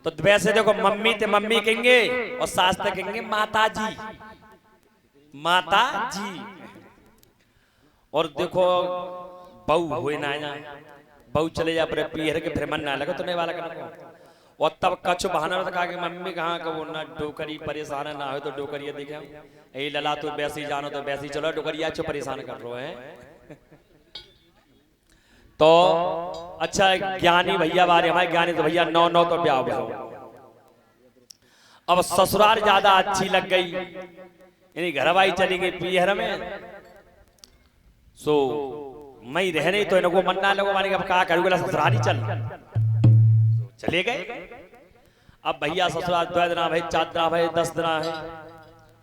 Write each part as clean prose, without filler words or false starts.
तो वैसे देखो मम्मी ते मम्मी कहेंगे और सास ते कहेंगे माता जी, माता जी। और देखो बहू हुए ना बहू चले जा पर पीहर के फिर मन ना लगे तो नहीं वाला करना। और तब कछ बहाना कहा कि मम्मी कहाँ का वो ना डोकरी परेशान ना हो तो डोकरिया दिखे यही लला तो वैसे ही जानो तो वैसे ही चलो डोकरिया अच्छो परेशान कर रहे हैं। तो अच्छा ज्ञानी भैया बारे हमारे ज्ञानी तो भैया 9 तो ब्याह हो। अब ससुराल ज्यादा अच्छी लग गई यानी घरवाई चली गई पीहर में। सो मैं रह नहीं तो इनको मन ना लगो माने अब कहा करूँगा ससुराल ही चले गए। अब भैया ससुराल 2 दिन भाई 4 दिन भाई 10 दिन है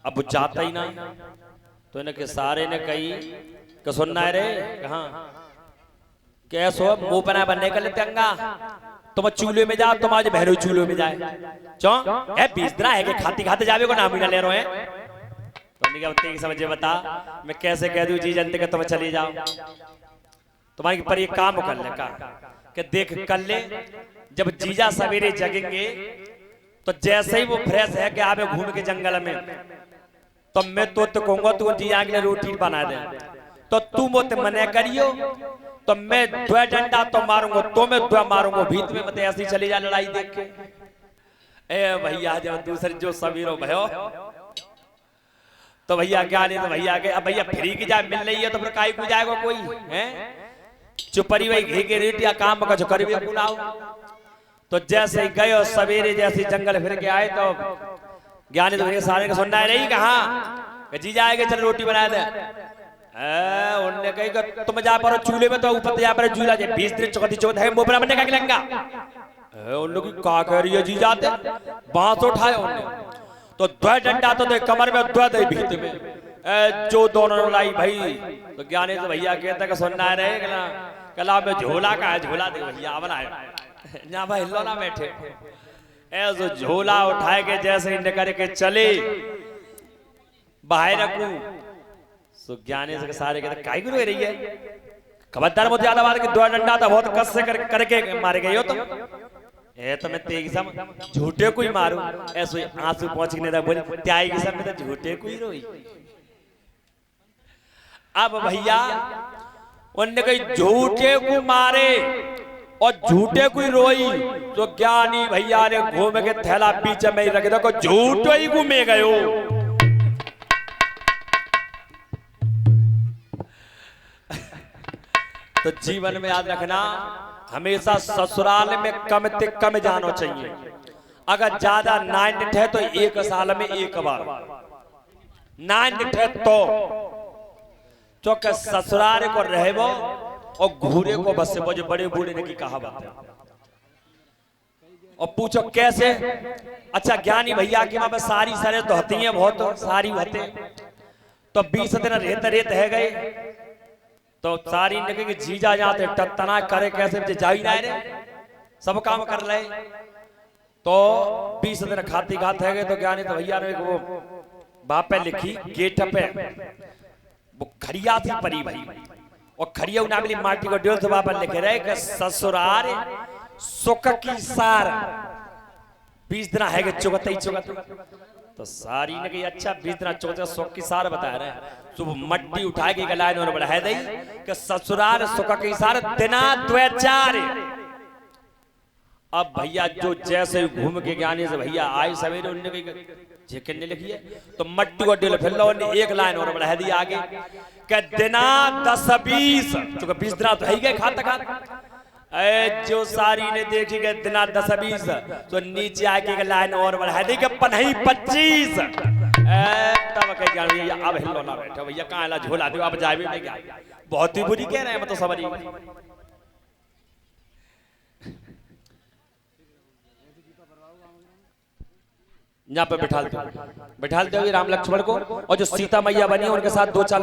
अब वो जाता ही ना। तो इनके सारे ने कही कि सुनना है रे कहा कैसो मुंह पना बनने का लेतेंगा तुम चूल्हे में जाओ तुम आज बहरो चूल्हे में जाए चौ है 20 दिन है कि खाती खाते जावे को नाम ही ना ले रहे हैं। तो समझे बता मैं कैसे कह दूं जी जनते के तुम चली जाओ तुम्हारी पर ये काम कर ले का कि देख कर ले जब जीजा सवेरे जगेंगे तो जैसे ही वो फ्रेश है कि आवे घूम के जंगल में तो मैं तो कहूंगा तू जीजा के लिए रोटी बना दे तो तू मुझे मने करियो तो मैं 2 डंडा तो मारूंगा तो मैं 2 मारूंगा भीत में मत ऐसी चली जा लड़ाई देख के। ए भैया जब दूसरे जो सवेरो भयो तो भैया क्या नहीं तो भैया के अब भैया फ्री की जाए मिल रही है तो फिर काई को जाएगा कोई है चुपरी भाई घी के रेट या काम का जो करीब बुलाओ। तो जैसे ही गए और सवेरे जैसे जंगल फिर के आए तो ज्ञानी तो सारे को सुनना है नहीं कहा जी जाएंगे चल रोटी बना दे। उनने कही तुम जा पर चूल्हे में तो ऊपर जा पर चूल्हा 20 दिन चौथी चौथ है मोबरा बनने का लंगा उन लोग का कह रही है जी जाते बांस उठाए उन्होंने तो 2 डंडा तो दे कमर में 2 दे भीत में जो दोनों लाई भाई। तो ज्ञानी तो भैया कहते कि सुनना है रे कला में झोला का है झोला दे भैया बनाए ना भाई लो ना बैठे ऐसे झोला उठाए के जैसे ही निकल के चले बाहर रखू। सो ज्ञानी से सारे कहते काई गुरु रही है खबरदार मुझे ज्यादा बात कि 2 डंडा था बहुत कस से करके मारे गए हो तुम ए तो मैं तेगी सम झूठे को ही मारू ऐसे आंसू पहुंचने तक बोली त्याई की सब में तो झूठे को ही रोई। अब भैया उनने कही झूठे को मारे और झूठे को ही रोई तो ज्ञानी भैया ने घूम के थैला पीछे में ही रख दो झूठे ही घूमे गयो। तो जीवन में याद रखना हमेशा ससुराल में कम से कम जाना चाहिए। अगर ज्यादा 9 है तो 1 साल में 1 बार 9 है तो चौके ससुराल को रहबो और घूरे को बस से बड़े बूढ़े ने की कहावत है। और पूछो कैसे अच्छा ज्ञानी भैया की वहां पर सारी सरे तो होती हैं बहुत सारी होते तो 20 दिन रेत है गए तो सारी ने कि जीजा जाते तना करे कैसे जाई ना रे सब काम कर ले तो 20 दिन खाती खाते है गए। तो ज्ञानी तो भैया ने वो बाप पे लिखी गेट पे वो खरिया थी परी भाई और खरिया ना मिली माटी को 1.5 बाप लिखे रहे कि ससुराल सुख की सार 20 दिन है चुगत ही चुगत। तो सारी ने कही अच्छा 20 दिन चौथे सुख की सार बता रहे सुबह मट्टी उठा के लाइन और बढ़ा दी कि ससुराल सुख की सार दिना 2-4। अब भैया जो जैसे घूम के ज्ञानी से भैया आए सवेरे उन्होंने कही किन्ने लिखी है तो मट्टी को डिल फिर लो 1 लाइन और बढ़ा दी आगे कि दिना 10-20 चूंकि 20 दिन तो है गए खाता खाता जो सारी ने देखी गए दिना 10-20 तो नीचे आके लाइन और बढ़ा दी कि 25 तब कह गया अब हिलो ना बैठो भैया कहाँ ला झोला दो अब जाए भी क्या बहुत ही बुरी कह रहे हैं मतलब सबरी। यहाँ पे बैठा दो राम लक्ष्मण को और जो सीता मैया बनी उनके साथ 2-4